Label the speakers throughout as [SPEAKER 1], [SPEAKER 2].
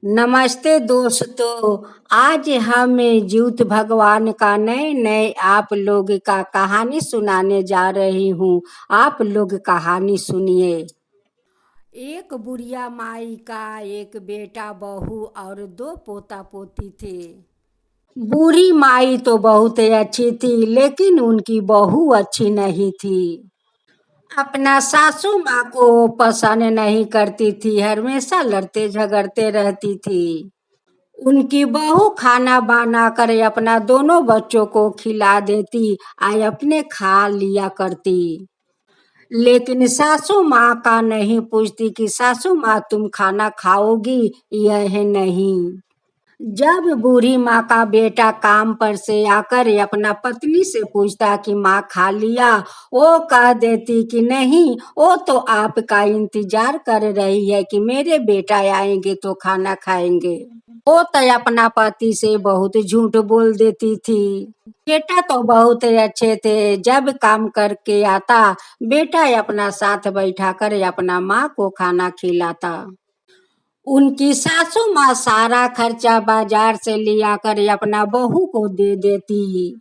[SPEAKER 1] नमस्ते दोस्तों। आज हम ज्यूत भगवान का नए नए आप लोग का कहानी सुनाने जा रही हूँ। आप लोग कहानी सुनिए। एक बुढ़िया माई का एक बेटा बहू और दो पोता पोती थे। बूढ़ी माई तो बहुत अच्छी थी, लेकिन उनकी बहू अच्छी नहीं थी। अपना सासू माँ को पसंद नहीं करती थी, हमेशा लड़ते झगड़ते रहती थी। उनकी बहू खाना बना कर अपना दोनों बच्चों को खिला देती, अपने खा लिया करती। लेकिन सासू माँ का नहीं पूछती कि सासू माँ तुम खाना खाओगी यह नहीं। जब बूढ़ी माँ का बेटा काम पर से आकर अपना पत्नी से पूछता कि माँ खा लिया, वो कह देती कि नहीं, वो तो आपका इंतजार कर रही है कि मेरे बेटा आएंगे तो खाना खाएंगे। वो तो अपना पति से बहुत झूठ बोल देती थी। बेटा तो बहुत अच्छे थे, जब काम करके आता बेटा अपना साथ बैठा कर अपना माँ को खाना खिलाता। उनकी सासू माँ सारा खर्चा बाजार से लिया कर अपना बहू को दे देती।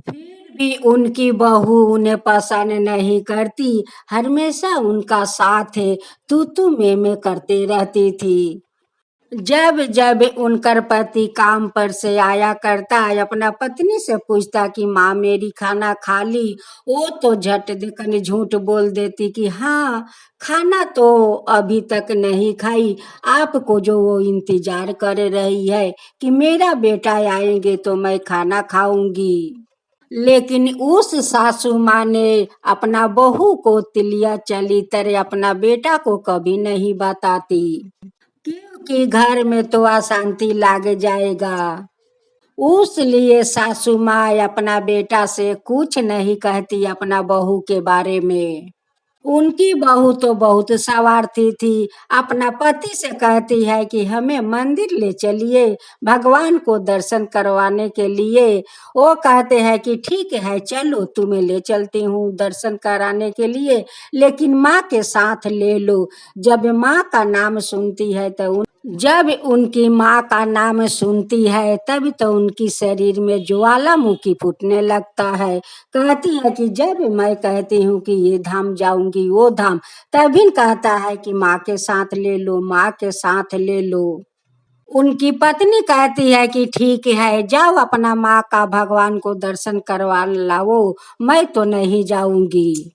[SPEAKER 1] फिर भी उनकी बहू उन्हें पसंद नहीं करती, हमेशा उनका साथ तू में करते रहती थी। जब जब उनकर पति काम पर से आया करता, अपना पत्नी से पूछता कि माँ मेरी खाना खा ली, वो तो झट देकर झूठ बोल देती कि हाँ, खाना तो अभी तक नहीं खाई, आपको जो वो इंतजार कर रही है कि मेरा बेटा आएंगे तो मैं खाना खाऊंगी। लेकिन उस सासू माँ ने अपना बहू को तिलिया चली तरह अपना बेटा को कभी नहीं बताती, क्योंकि घर में तो अशांति लाग जाएगा। उसलिए सासू माँ अपना बेटा से कुछ नहीं कहती अपना बहू के बारे में। उनकी बहू तो बहुत स्वार्थी थी, अपना पति से कहती है कि हमें मंदिर ले चलिए भगवान को दर्शन करवाने के लिए। वो कहते हैं कि ठीक है चलो, तुम्हें ले चलती हूँ दर्शन कराने के लिए, लेकिन माँ के साथ ले लो। जब माँ का नाम सुनती है तो जब उनकी माँ का नाम सुनती है तब तो उनकी शरीर में ज्वालामुखी फूटने लगता है। कहती है कि जब मैं कहती हूँ कि ये धाम जाऊंगी वो धाम, तभी कहता है कि माँ के साथ ले लो, माँ के साथ ले लो। उनकी पत्नी कहती है कि ठीक है जाओ अपना माँ का भगवान को दर्शन करवा लाओ, मैं तो नहीं जाऊंगी।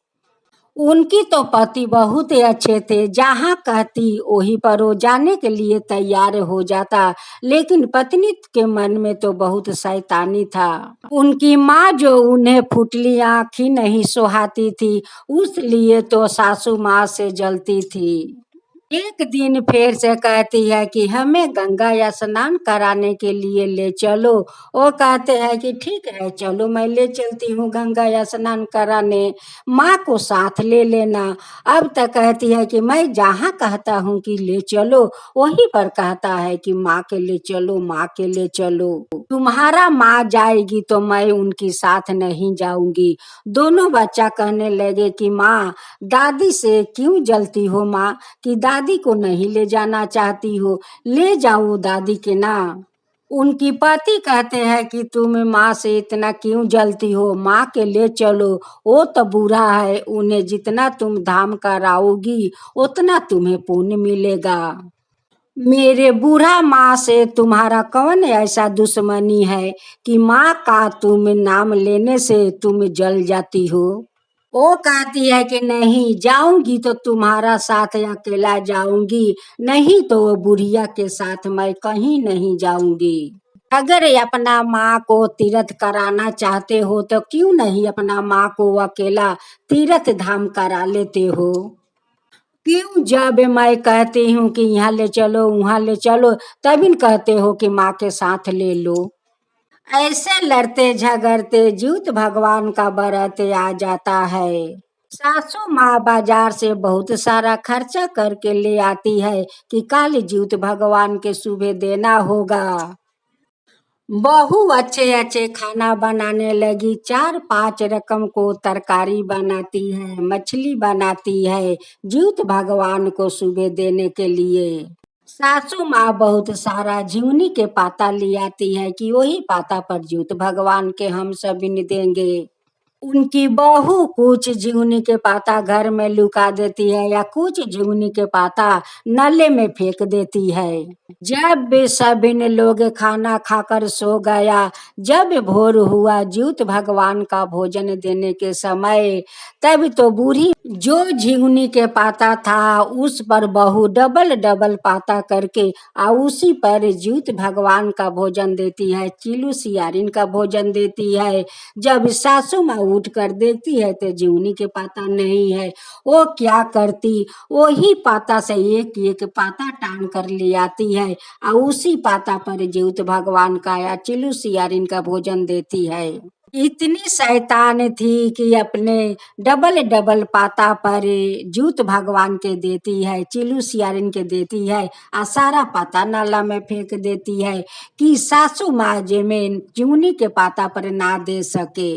[SPEAKER 1] उनकी तो पति बहुत ही अच्छे थे, जहाँ कहती वहीं पर वो जाने के लिए तैयार हो जाता, लेकिन पत्नी के मन में तो बहुत शैतानी था। उनकी माँ जो उन्हें फुटली आँखी नहीं सुहाती थी, उसलिए तो सासू माँ से जलती थी। एक दिन फिर से कहती है कि हमें गंगा स्नान कराने के लिए ले चलो। वो कहते हैं कि ठीक है चलो, मैं ले चलती हूँ गंगा स्नान कराने, माँ को साथ ले लेना। अब तक कहती है कि मैं जहाँ कहता हूँ कि ले चलो वहीं पर कहता है कि माँ के ले चलो, माँ के ले चलो। तुम्हारा माँ जाएगी तो मैं उनकी साथ नहीं जाऊंगी। दोनों बच्चा कहने लगे कि माँ, दादी से क्यों जलती हो माँ, कि दादी को नहीं ले जाना चाहती हो, ले जाओ दादी के ना। उनकी पति कहते हैं कि तुम माँ से इतना क्यों जलती हो, माँ के ले चलो, वो तो बुरा है, उन्हें जितना तुम धाम कराओगी उतना तुम्हें पुण्य मिलेगा। मेरे बूढ़ा माँ से तुम्हारा कौन ऐसा दुश्मनी है कि माँ का तुम नाम लेने से तुम जल जाती हो। वो कहती है कि नहीं जाऊंगी तो तुम्हारा साथ अकेला जाऊंगी, नहीं तो वो बुढ़िया के साथ मैं कहीं नहीं जाऊंगी। अगर अपना माँ को तीर्थ कराना चाहते हो तो क्यों नहीं अपना माँ को अकेला तीर्थ धाम करा लेते हो। क्यों जब मैं कहती हूँ कि यहाँ ले चलो वहाँ ले चलो, तभी कहते हो कि माँ के साथ ले लो। ऐसे लड़ते झगड़ते ज्यूत भगवान का व्रत आ जाता है। सासू माँ बाजार से बहुत सारा खर्चा करके ले आती है कि काली ज्यूत भगवान के सुबह देना होगा। बहू अच्छे अच्छे खाना बनाने लगी, 4-5 रकम को तरकारी बनाती है, मछली बनाती है ज्यूत भगवान को सुबह देने के लिए। सासू माँ बहुत सारा झिंगुनी के पाता ले आती है कि वही पाता पर ज्योत भगवान के हम सब इन देंगे। उनकी बहू कुछ झिंगुनी के पाता घर में लुका देती है या कुछ झिंगुनी के पाता नले में फेंक देती है। जब भी सभी ने लोग खाना खाकर सो गया, जब भोर हुआ ज्योत भगवान का भोजन देने के समय, तब तो बूढ़ी जो झिंगुनी के पाता था उस पर बहू डबल डबल पाता करके उसी पर ज्योत भगवान का भोजन देती है, चिलू सियारिन का भोजन देती है। जब सासू माँ उठ कर देखती है तो झिंगुनी के पाता नहीं है। वो क्या करती, वही पाता से एक एक पाता टांग कर ले आती है और उसी पाता पर ज्योत भगवान का या चिलू सियारिन का भोजन देती है। इतनी शैतान थी कि अपने डबल डबल पाता पर ज्योत भगवान के देती है, चिलू सियारिन के देती है और सारा पाता नाला में फेंक देती है कि सासू माँ जे में चुनी के पाता पर ना दे सके।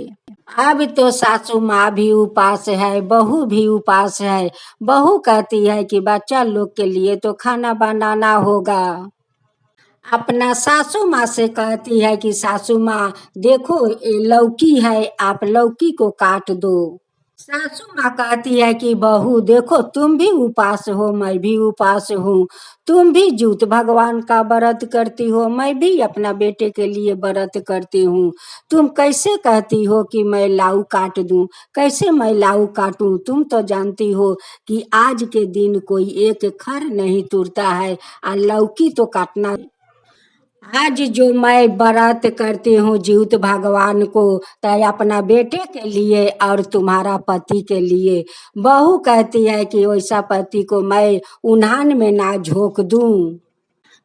[SPEAKER 1] अब तो सासू माँ भी उपास है, बहू भी उपास है। बहू कहती है कि बच्चा लोग के लिए तो खाना बनाना होगा। अपना सासू माँ से कहती है कि सासू माँ देखो ये लौकी है, आप लौकी को काट दो। सासू माँ कहती है कि बहू देखो तुम भी उपास हो, मैं भी उपास हूँ। तुम भी ज्योत भगवान का व्रत करती हो, मैं भी अपना बेटे के लिए व्रत करती हूँ। तुम कैसे कहती हो कि मैं लाऊ काट दूं? कैसे मैं लाऊ काटूं? तुम तो जानती हो कि आज के दिन कोई एक खर नहीं तुरता है और लौकी तो काटना। आज जो मैं व्रत करती हूँ ज्योत भगवान को, तो अपना बेटे के लिए और तुम्हारा पति के लिए। बहू कहती है कि वैसा पति को मैं उन्हान में ना झोंक दूं।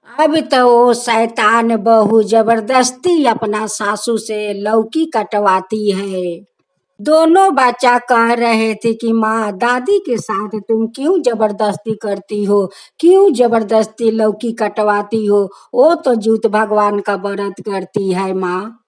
[SPEAKER 1] अब तो वो शैतान बहू जबरदस्ती अपना सासू से लौकी कटवाती है। दोनों बच्चा कह रहे थे कि माँ दादी के साथ तुम क्यों जबरदस्ती करती हो, क्यों जबरदस्ती लौकी कटवाती हो, वो तो ज्योत भगवान का व्रत करती है माँ।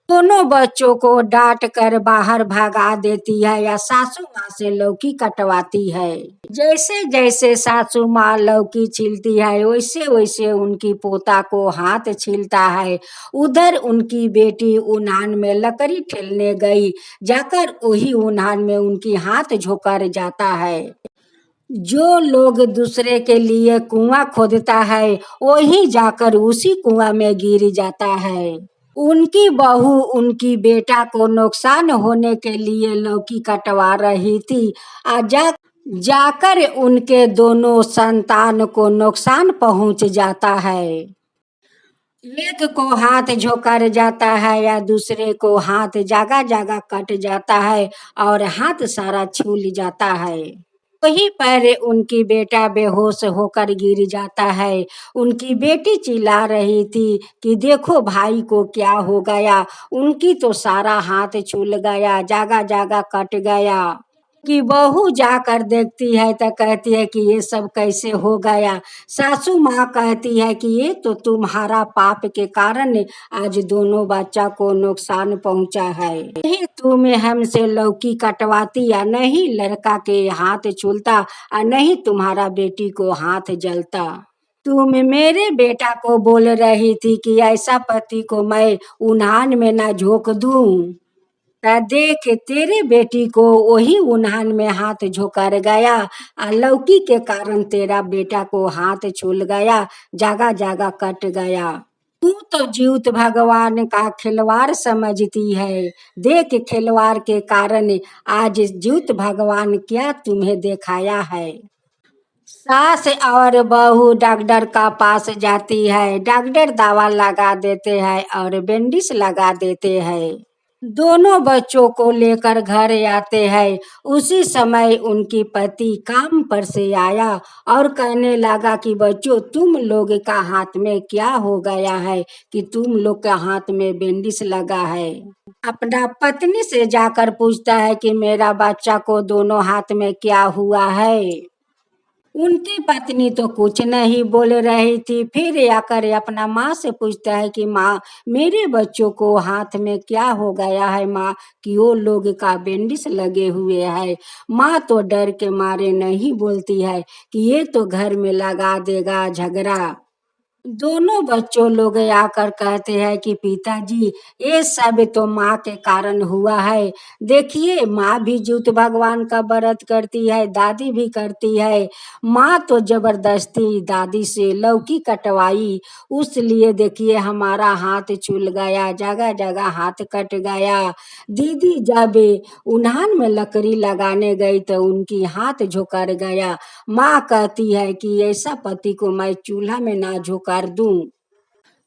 [SPEAKER 1] दोनों बच्चों को डांट कर बाहर भगा देती है या सासू माँ से लौकी कटवाती है। जैसे जैसे सासू माँ लौकी छीलती है वैसे वैसे उनकी पोता को हाथ छीलता है। उधर उनकी बेटी उन्हान में लकड़ी ठेलने गई, जाकर वही उन्हान में उनकी हाथ झोकर जाता है। जो लोग दूसरे के लिए कुआं खोदता है वही जाकर उसी कुआं में गिर जाता है। उनकी बहू उनकी बेटा को नुकसान होने के लिए लौकी कटवा रही थी। जाकर उनके दोनों संतान को नुकसान पहुंच जाता है। एक को हाथ झोकर जाता है या दूसरे को हाथ जागा जागा कट जाता है और हाथ सारा छूल जाता है। वहीं पर उनकी बेटा बेहोश होकर गिर जाता है। उनकी बेटी चिल्ला रही थी कि देखो भाई को क्या हो गया, उनकी तो सारा हाथ छूल गया, जागा जागा कट गया। कि बहू जाकर देखती है तो कहती है कि ये सब कैसे हो गया। सासू माँ कहती है कि ये तो तुम्हारा पाप के कारण आज दोनों बच्चा को नुकसान पहुंचा है। नहीं तुम हमसे लौकी कटवाती या नहीं लड़का के हाथ छूलता और नहीं तुम्हारा बेटी को हाथ जलता। तुम मेरे बेटा को बोल रही थी कि ऐसा पति को मैं उन्हान में ना झोंक दूं। देख तेरे बेटी को वही उन्हान में हाथ झोकर गया और लौकी के कारण तेरा बेटा को हाथ छूल गया, जागा जागा कट गया। तू तो ज्योत भगवान का खिलवाड़ समझती है। देख खिलवाड़ के कारण आज ज्योत भगवान क्या तुम्हें दिखाया है। सास और बहू डॉक्टर का पास जाती है, डॉक्टर दवा लगा देते हैं और बैंडिश लगा देते हैं। दोनों बच्चों को लेकर घर आते हैं। उसी समय उनकी पति काम पर से आया और कहने लगा कि बच्चों तुम लोग का हाथ में क्या हो गया है कि तुम लोग के हाथ में बैंडिश लगा है। अपना पत्नी से जाकर पूछता है कि मेरा बच्चा को दोनों हाथ में क्या हुआ है। उनकी पत्नी तो कुछ नहीं बोल रही थी। फिर आकर अपना माँ से पूछता है कि माँ, मेरे बच्चों को हाथ में क्या हो गया है माँ, कि वो लोग का बैंडिस लगे हुए है। माँ तो डर के मारे नहीं बोलती है कि ये तो घर में लगा देगा झगड़ा। दोनों बच्चों लोग आकर कहते हैं कि पिताजी, ये सब तो माँ के कारण हुआ है। देखिए, माँ भी जुत भगवान का व्रत करती है, दादी भी करती है। माँ तो जबरदस्ती दादी से लौकी कटवाई, उसलिए देखिए हमारा हाथ चुल गया, जगह जगह हाथ कट गया। दीदी जब उन्हान में लकड़ी लगाने गई तो उनकी हाथ झोकर गया। माँ कहती है कि ऐसा पति को मैं चूल्हा में ना झोकार दूं।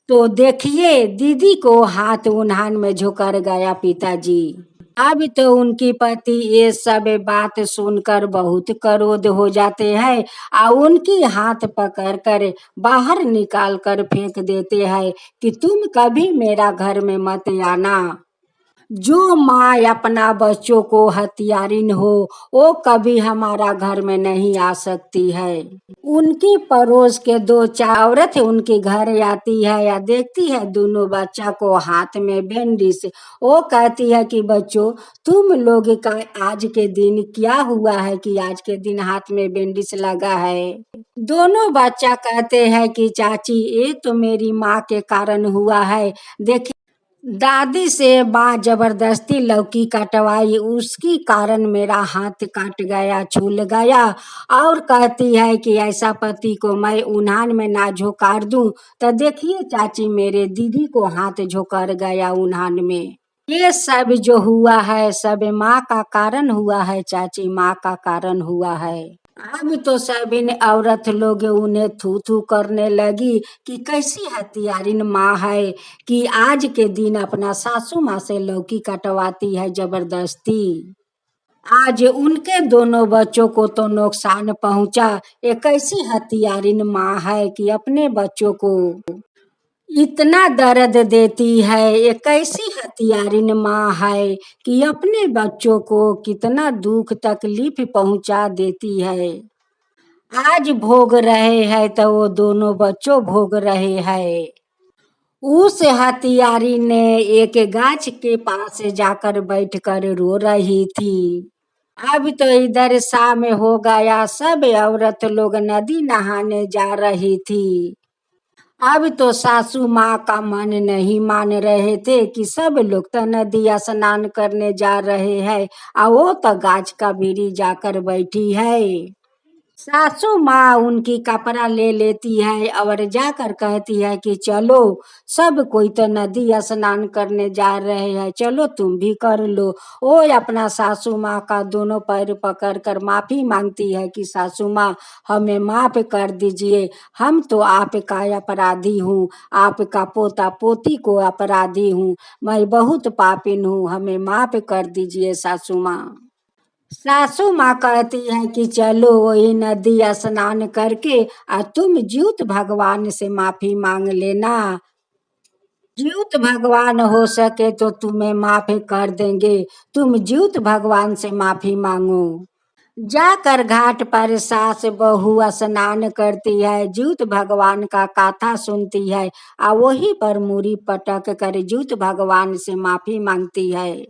[SPEAKER 1] तो देखिए, दीदी को हाथ उन्हान में झोकर गया पिताजी। अब तो उनकी पति ये सब बात सुनकर बहुत क्रोध हो जाते हैं और उनकी हाथ पकड़ कर बाहर निकाल कर फेंक देते हैं कि तुम कभी मेरा घर में मत आना। जो माँ अपना बच्चों को हथियारिन हो, वो कभी हमारा घर में नहीं आ सकती है। उनकी पड़ोस के दो चार औरत उनके घर आती है या देखती है दोनों बच्चा को हाथ में बैंडिस। वो कहती है कि बच्चों, तुम लोग का आज के दिन क्या हुआ है कि आज के दिन हाथ में बैंडिस लगा है। दोनों बच्चा कहते हैं कि चाची, ये तो मेरी माँ के कारण हुआ है। देखिए, दादी से माँ जबरदस्ती लौकी कटवाई, उसकी कारण मेरा हाथ काट गया, छूल गया। और कहती है कि ऐसा पति को मैं उन्हान में ना झोकार दूं। तो देखिए चाची, मेरे दीदी को हाथ झोकर गया उन्हान में। ये सब जो हुआ है सब माँ का कारण हुआ है चाची, माँ का कारण हुआ है। अब तो सभी ने औरत लोग उन्हें थू थू करने लगी कि कैसी हत्यारिन माँ है कि आज के दिन अपना सासू माँ से लौकी कटवाती है जबरदस्ती। आज उनके दोनों बच्चों को तो नुकसान पहुंचा। एक ऐसी हत्यारिन माँ है कि अपने बच्चों को इतना दर्द देती है। एक ऐसी हत्यारिन माँ है कि अपने बच्चों को कितना दुख तकलीफ पहुंचा देती है। आज भोग रहे हैं तो वो दोनों बच्चों भोग रहे हैं। उस हथियारी ने एक गाछ के पास जाकर बैठकर रो रही थी। अब तो इधर शाम हो गया, सब औरत लोग नदी नहाने जा रही थी। अब तो सासू माँ का मन नहीं मान रहे थे कि सब लोग तो नदी स्नान करने जा रहे हैं और वो तो गाछ का बीड़ी जाकर बैठी है। सासू माँ उनकी कपड़ा ले लेती है और जाकर कहती है कि चलो, सब कोई तो नदी स्नान करने जा रहे हैं, चलो तुम भी कर लो। वो अपना सासू माँ का दोनों पैर पकड़ कर माफी मांगती है कि सासू माँ, हमें माफ कर दीजिए, हम तो आपका अपराधी हूँ, आपका पोता पोती को अपराधी हूँ, मैं बहुत पापिन हूँ, हमें माफ कर दीजिए सासू माँ। सासू माँ कहती है कि चलो वही नदी स्नान करके तुम ज्योत भगवान से माफी मांग लेना। ज्योत भगवान हो सके तो तुम्हें माफ कर देंगे, तुम ज्योत भगवान से माफी मांगो। जाकर घाट पर सास बहू स्नान करती है, ज्योत भगवान का कथा सुनती है और वही पर मूरी पटक कर ज्योत भगवान से माफी मांगती है।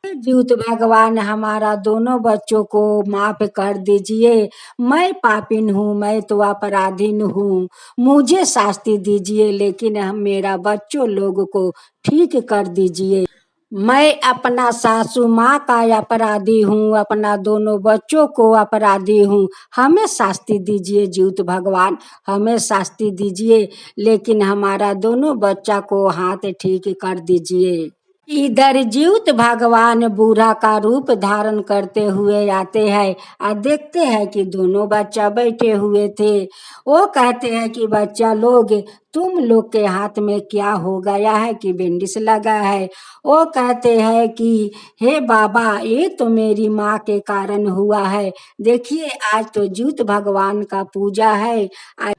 [SPEAKER 1] ज्योत भगवान, हमारा दोनों बच्चों को माफ कर दीजिए, मैं पापिन हूँ, मैं तो अपराधीन हूँ, मुझे शास्ति दीजिए, लेकिन मेरा बच्चों लोग को ठीक कर दीजिए। मैं अपना सासू माँ का अपराधी हूँ, अपना दोनों बच्चों को अपराधी हूँ, हमें शास्ति दीजिए ज्योत भगवान, हमें शास्ति दीजिए, लेकिन हमारा दोनों बच्चा को हाथ ठीक कर दीजिए। इधर ज्योत भगवान बूढ़ा का रूप धारण करते हुए आते हैं और देखते हैं कि दोनों बच्चा बैठे हुए थे। वो कहते हैं कि बच्चा लोग, तुम लोग के हाथ में क्या हो गया है कि बैंडिस लगा है। वो कहते हैं कि हे बाबा, ये तो मेरी माँ के कारण हुआ है। देखिए, आज तो ज्योत भगवान का पूजा है।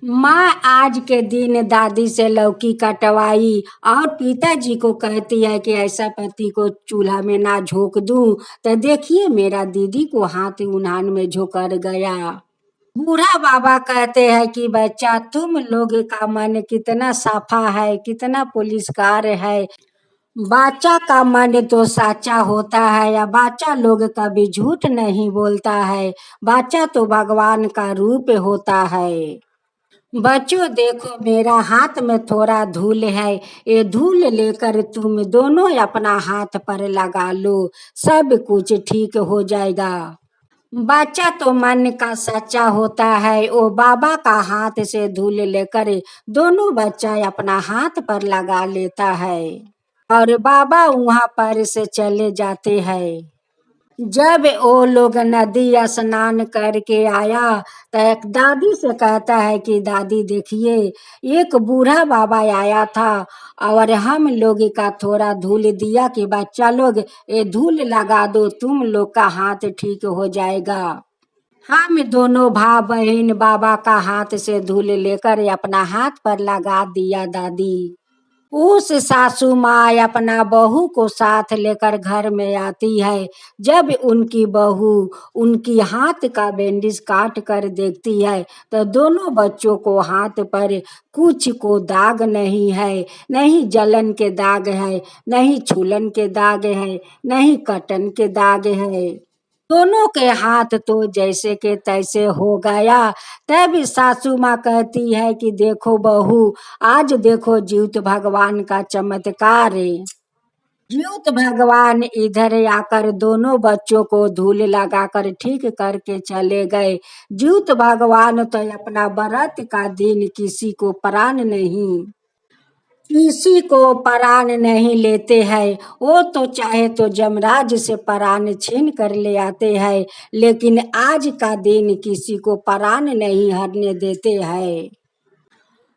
[SPEAKER 1] माँ आज के दिन दादी से लौकी कटवाई और पिताजी को कहती है कि ऐसा पति को चूल्हा में ना झोंक दूं। तो देखिए, मेरा दीदी को हाथ उन्हान में झोंकर गया। बूढ़ा बाबा कहते हैं कि बच्चा तुम लोग का मन कितना साफा है, कितना पुलिसकार है। बच्चा का मन तो सच्चा होता है, या बच्चा लोग कभी झूठ नहीं बोलता है। बच्चा तो भगवान का रूप होता है। बच्चों देखो मेरा हाथ में थोड़ा धूल है, ये धूल लेकर तुम दोनों अपना हाथ पर लगा लो, सब कुछ ठीक हो जाएगा। बच्चा तो मन का सच्चा होता है, वो बाबा का हाथ से धूल लेकर दोनों बच्चा अपना हाथ पर लगा लेता है और बाबा वहां पर से चले जाते हैं। जब वो लोग नदी स्नान करके आया तो एक दादी से कहता है कि दादी देखिए, एक बूढ़ा बाबा आया था और हम लोग का थोड़ा धूल दिया कि बच्चा लोग ये धूल लगा दो, तुम लोग का हाथ ठीक हो जाएगा। हम दोनों भाई बहन बाबा का हाथ से धूल लेकर अपना हाथ पर लगा दिया दादी। उस सासू माँ अपना बहू को साथ लेकर घर में आती है। जब उनकी बहू उनकी हाथ का बैंडेज काट कर देखती है तो दोनों बच्चों को हाथ पर कुछ को दाग नहीं है, नहीं जलन के दाग है, नहीं छूलन के दाग है, नहीं कटन के दाग है। दोनों के हाथ तो जैसे के तैसे हो गया। तब सासू माँ कहती है कि देखो बहू, आज देखो जीवित भगवान का चमत्कार है। जीवित भगवान इधर आकर दोनों बच्चों को धूल लगाकर ठीक करके चले गए। जीवित भगवान तो अपना व्रत का दिन किसी को प्राण नहीं, किसी को प्राण नहीं लेते हैं। वो तो चाहे तो जमराज से प्राण छीन कर ले आते हैं, लेकिन आज का दिन किसी को प्राण नहीं हरने देते हैं।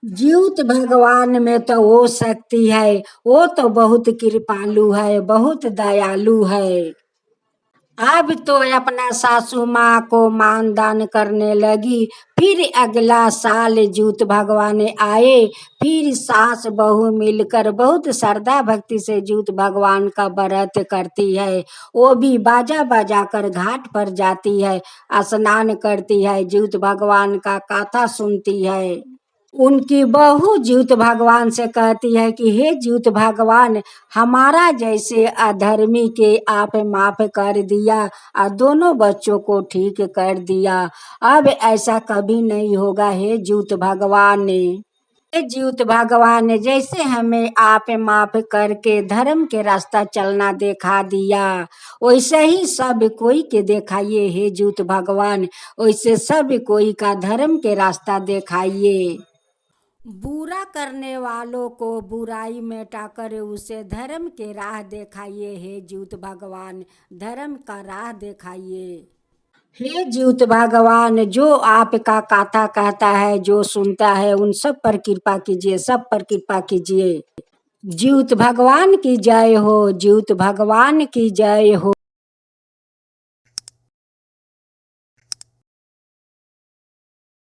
[SPEAKER 1] जीवित भगवान में तो वो शक्ति है, वो तो बहुत कृपालु है, बहुत दयालु है। अब तो अपना सासू माँ को मानदान करने लगी। फिर अगला साल जूत भगवान आए। फिर सास बहू मिलकर बहुत श्रद्धा भक्ति से जूत भगवान का व्रत करती है। वो भी बाजा बाजा कर घाट पर जाती है, स्नान करती है, जूत भगवान का कथा सुनती है। उनकी बहू ज्योत भगवान से कहती है कि हे ज्योत भगवान, हमारा जैसे अधर्मी के आप माफ कर दिया और दोनों बच्चों को ठीक कर दिया, अब ऐसा कभी नहीं होगा। हे ज्योत भगवान ने, हे ज्योत भगवान ने जैसे हमें आप माफ करके धर्म के रास्ता चलना देखा दिया, वैसे ही सब कोई के दिखाइए। हे ज्योत भगवान, वैसे सब कोई का धर्म के रास्ता दिखाइए। बुरा करने वालों को बुराई मिटाकर उसे धर्म के राह दिखाइए। हे ज्योत भगवान, धर्म का राह दिखाइए। हे ज्योत भगवान, जो आपका कथा कहता है, जो सुनता है, उन सब पर कृपा कीजिए, सब पर कृपा कीजिए। ज्योत भगवान की जय हो, ज्योत भगवान की जय हो।